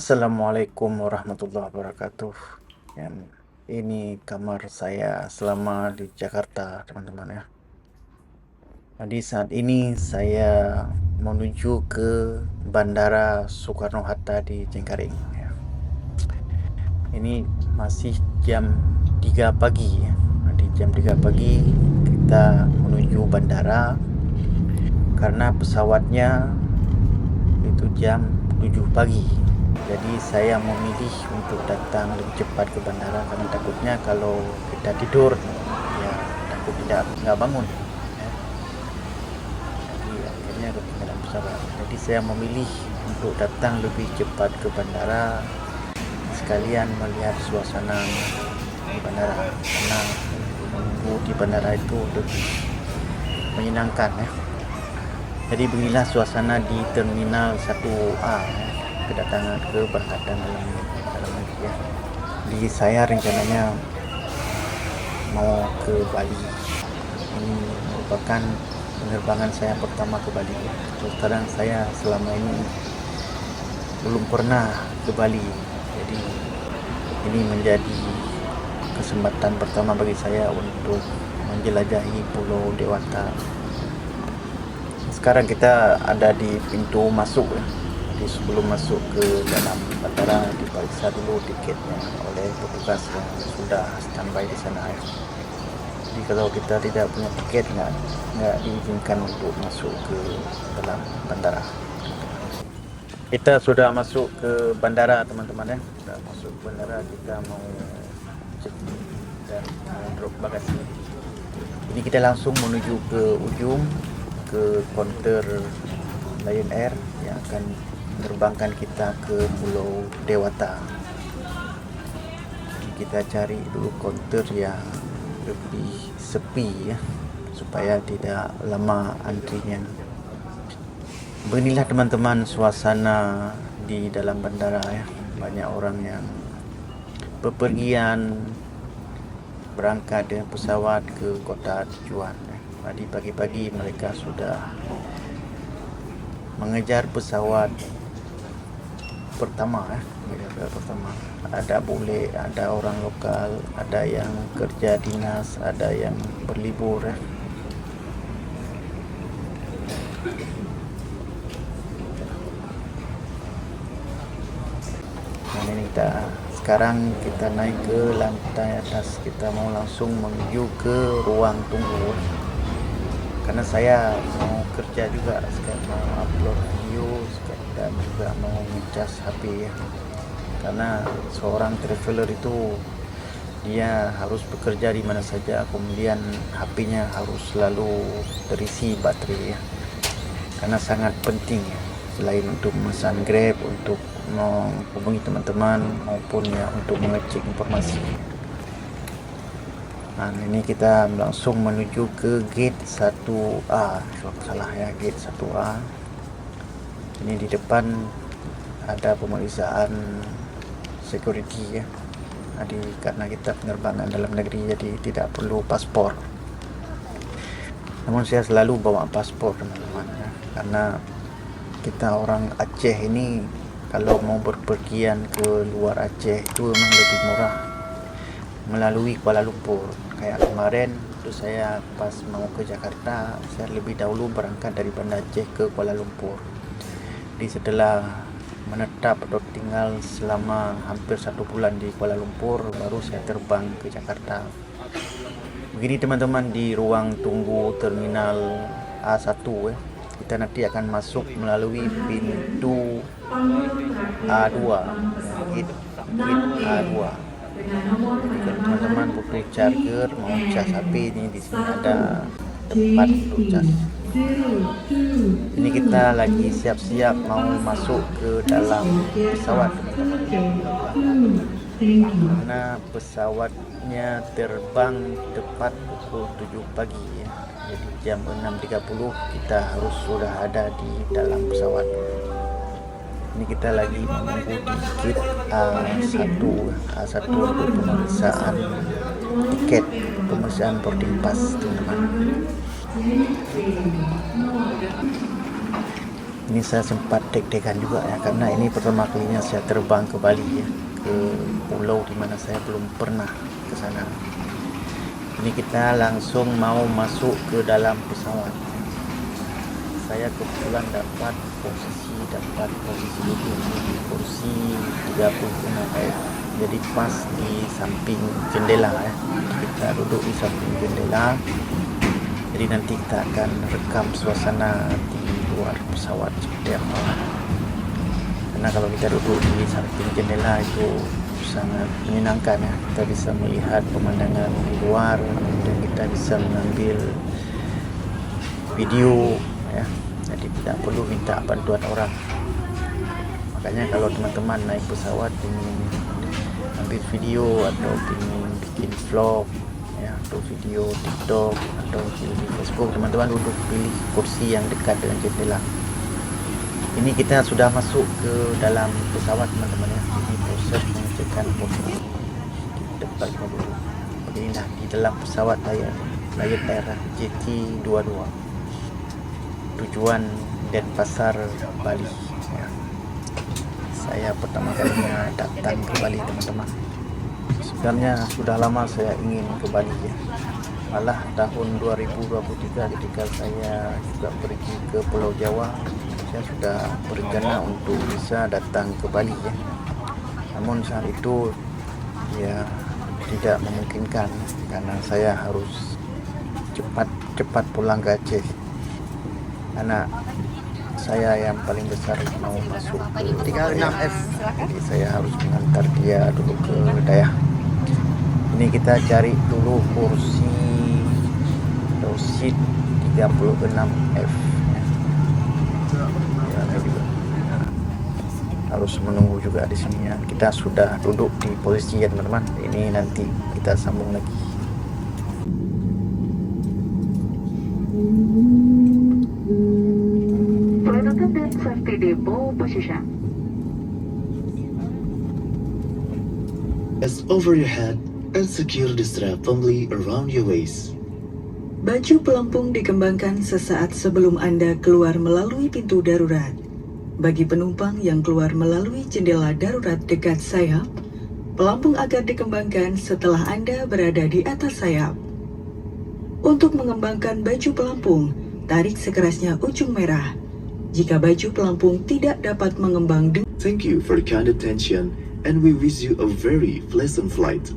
Assalamualaikum warahmatullahi wabarakatuh. Yang ini kamar saya selama di Jakarta, teman-teman ya. Jadi saat ini saya menuju ke Bandara Soekarno-Hatta di Cengkareng ya. Ini masih jam 3 pagi ya. Di jam 3 pagi kita menuju bandara karena pesawatnya itu jam 7 pagi. Jadi saya memilih untuk datang lebih cepat ke bandara karena takutnya kalau kita tidur ya takut nggak bangun ya. Jadi akhirnya ketinggalan pesawat. Jadi saya memilih untuk datang lebih cepat ke bandara sekalian melihat suasana di bandara karena menunggu di bandara itu lebih menyenangkan ya. Jadi beginilah suasana di Terminal 1A ya, kedatangan keberangkatan dalam negeri ya. Jadi saya rencananya mau ke Bali. Ini merupakan penerbangan saya pertama ke Bali ya. Terus terang saya selama ini belum pernah ke Bali. Jadi ini menjadi kesempatan pertama bagi saya untuk menjelajahi Pulau Dewata. Sekarang kita ada di pintu masuk ya. Jadi sebelum masuk ke dalam bandara diperiksa dulu tiketnya oleh petugas yang sudah standby di sana ya. Jadi kalau kita tidak punya tiket nggak diizinkan untuk masuk ke dalam bandara. Kita sudah masuk ke bandara teman-teman ya. Sudah masuk ke bandara, kita mau cek dan drop bagasi. Ini kita langsung menuju ke ujung ke konter Lion Air yang akan menerbangkan kita ke Pulau Dewata. Kita cari dulu konter yang lebih sepi ya supaya tidak lama antrinya. Beginilah teman-teman suasana di dalam bandara ya. Banyak orang yang bepergian berangkat dengan pesawat ke kota tujuan. Tadi pagi-pagi mereka sudah mengejar pesawat pertama Ada bule, ada orang lokal, ada yang kerja dinas, ada yang berlibur ya. Nah ini sekarang kita naik ke lantai atas, kita mau langsung menuju ke ruang tunggu. Karena saya mau kerja juga, sekarang mau upload video dan juga mau ngecas HP ya. Karena seorang traveler itu dia harus bekerja di mana saja, kemudian HP-nya harus selalu terisi baterai ya. Karena sangat penting ya, selain untuk memesan Grab, untuk menghubungi teman-teman maupun ya untuk mengecek informasi. Nah ini kita langsung menuju ke gate 1A, kalau salah ya, gate 1A. Ini di depan ada pemeriksaan security ya. Jadi karena kita penerbangan dalam negeri jadi tidak perlu paspor. Namun saya selalu bawa paspor teman-teman ya. Karena kita orang Aceh ini kalau mau berpergian ke luar Aceh itu memang lebih murah melalui Kuala Lumpur. Kayak kemarin itu saya pas mau ke Jakarta, saya lebih dahulu berangkat dari Banda Aceh ke Kuala Lumpur. Jadi setelah menetap atau tinggal selama hampir 1 bulan di Kuala Lumpur, baru saya terbang ke Jakarta. Begini teman-teman di ruang tunggu terminal A1 ya. Kita nanti akan masuk melalui pintu A2 ya, gate A2. Jadi kalau teman-teman butuh charger, mau cas HP, ini di sini ada tempat untuk cas. Ini kita lagi siap-siap mau masuk ke dalam pesawat teman-teman. Karena pesawatnya terbang tepat pukul 7 pagi ya. Jadi jam 6.30 kita harus sudah ada di dalam pesawat. Ini kita lagi menunggu di gate A1 untuk pemeriksaan tiket, pemeriksaan boarding pass teman-teman. Ini saya sempat deg-degan juga ya, karena ini pertama kalinya saya terbang ke Bali ya, ke pulau dimana saya belum pernah ke sana. Ini kita langsung mau masuk ke dalam pesawat. Saya kebetulan dapat posisi duduk di kursi 36F, jadi pas di samping jendela ya. Kita duduk di samping jendela, jadi nanti kita akan rekam suasana di luar pesawat seperti apa. Karena kalau kita duduk di samping jendela itu sangat menyenangkan ya, kita bisa melihat pemandangan di luar dan kita bisa mengambil video ya, jadi tidak perlu minta bantuan orang. Makanya kalau teman-teman naik pesawat ingin ambil video atau ingin bikin vlog ya, atau video TikTok atau di Facebook, teman-teman duduk pilih kursi yang dekat dengan jendela. Ini kita sudah masuk ke dalam pesawat teman-teman ya. Ini proses pengecekan posisi di depan dulu. Beginilah di dalam pesawat Lion Air JT22 tujuan Denpasar, Bali ya. Saya pertama kalinya datang ke Bali teman-teman. Sebenarnya sudah lama saya ingin ke Bali ya. Malah tahun 2023 ketika saya juga pergi ke Pulau Jawa, saya sudah berencana untuk bisa datang ke Bali ya. Namun saat itu ya tidak memungkinkan karena saya harus cepat pulang ke Aceh. Karena saya yang paling besar mau masuk ke 36F, jadi saya harus mengantar dia dulu ke Dayah. Ini kita cari dulu kursi atau seat 36F ya. Ya, juga harus menunggu juga di sini ya. Kita sudah duduk di posisi ya teman-teman. Ini nanti kita sambung lagi. Safety depot position. As over your head and secure the strap firmly around your waist. Baju pelampung dikembangkan sesaat sebelum Anda keluar melalui pintu darurat. Bagi penumpang yang keluar melalui jendela darurat dekat sayap, pelampung akan dikembangkan setelah Anda berada di atas sayap. Untuk mengembangkan baju pelampung, tarik sekerasnya ujung merah. Jika baju pelampung tidak dapat mengembang dengan Thank you for the kind attention and we wish you a very pleasant flight.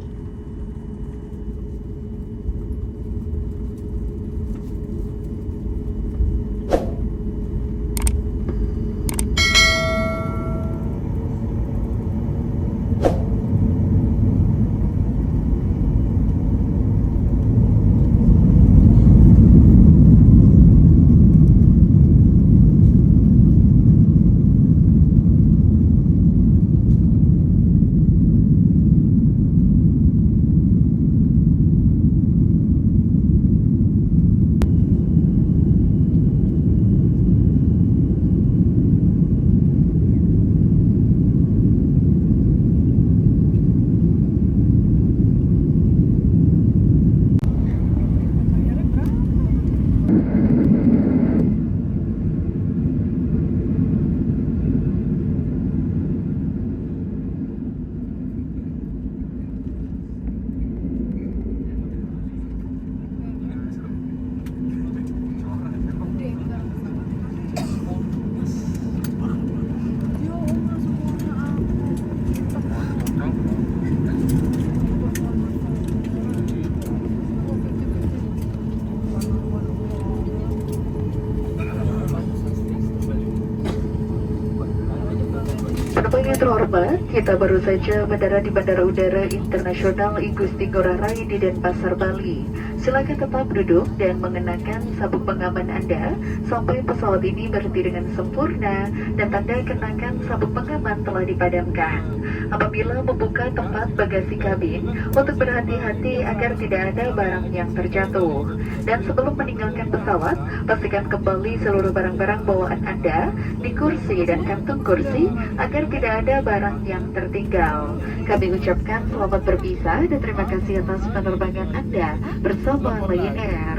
Penumpang yang terhormat, kita baru saja mendarat di Bandara Udara Internasional I Gusti Ngurah Rai di Denpasar, Bali. Silakan tetap duduk dan mengenakan sabuk pengaman Anda sampai pesawat ini berhenti dengan sempurna dan tanda kenakan sabuk pengaman telah dipadamkan. Apabila membuka tempat bagasi kabin, untuk berhati-hati agar tidak ada barang yang terjatuh. Dan sebelum meninggalkan pesawat, pastikan kembali seluruh barang-barang bawaan Anda di kursi dan kantung kursi agar tidak ada barang yang tertinggal. Kami ucapkan selamat berpisah dan terima kasih atas penerbangan Anda bersama Lion Air.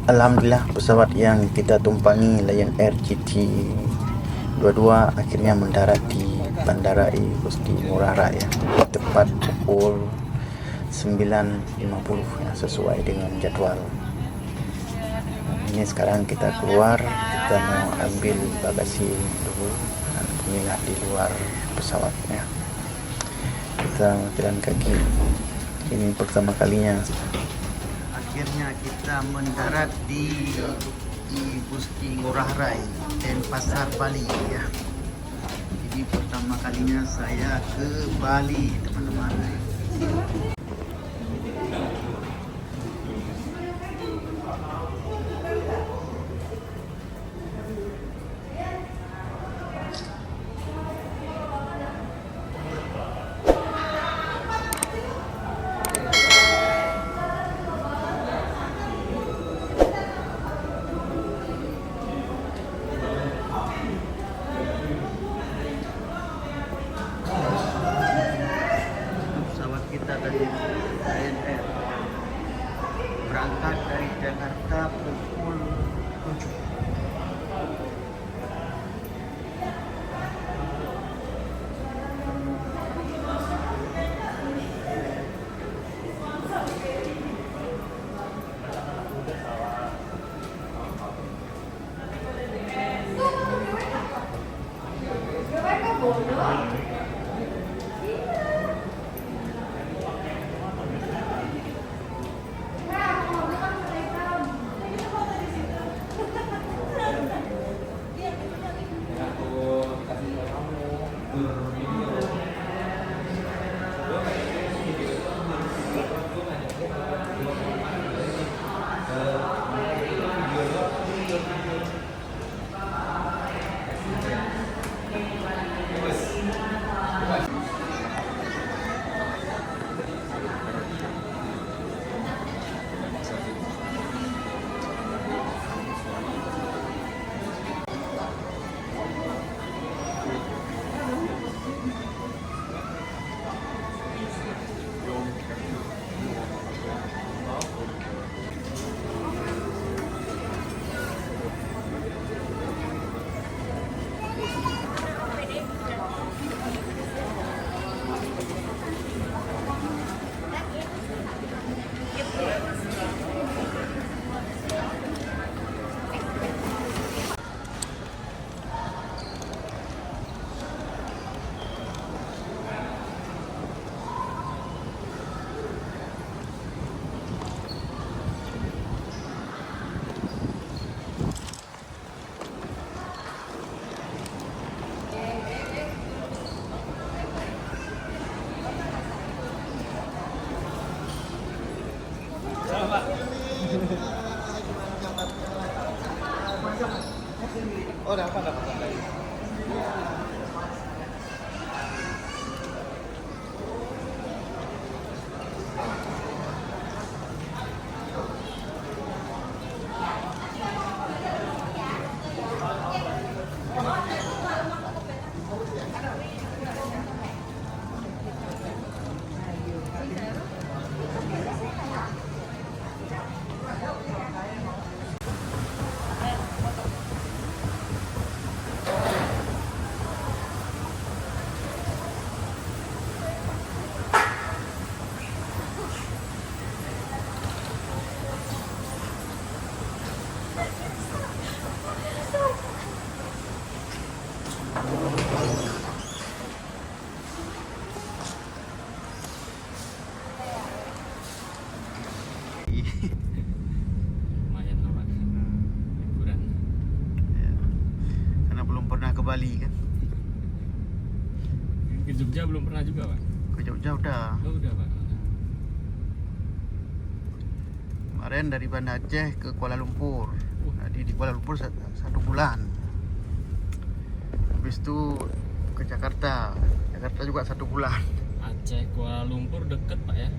Alhamdulillah pesawat yang kita tumpangi Lion Air GT22 akhirnya mendarat di Bandara I Gusti Ngurah Rai ya, tepat pukul 9.50 ya, sesuai dengan jadwal. Ini sekarang kita keluar, kita mau ambil bagasi dulu dan inilah di luar pesawatnya. Kita jalan kaki, ini pertama kalinya. Akhirnya kita mendarat di Gusti Ngurah Rai Denpasar, Bali ya. Jadi pertama kalinya saya ke Bali, teman-teman. Pesawat kita dari Lion Air berangkat dari Jakarta pukul 7. Oh, dapat. Lumayan lah Pak, liburan. Ya. Karena belum pernah ke Bali kan. Ke Jogja belum pernah juga Pak? Ke Jogja udah. Oh udah Pak. Kemarin dari Banda Aceh ke Kuala Lumpur. Jadi di Kuala Lumpur 1 bulan. Habis itu ke Jakarta. Jakarta juga 1 bulan. Aceh Kuala Lumpur deket Pak ya?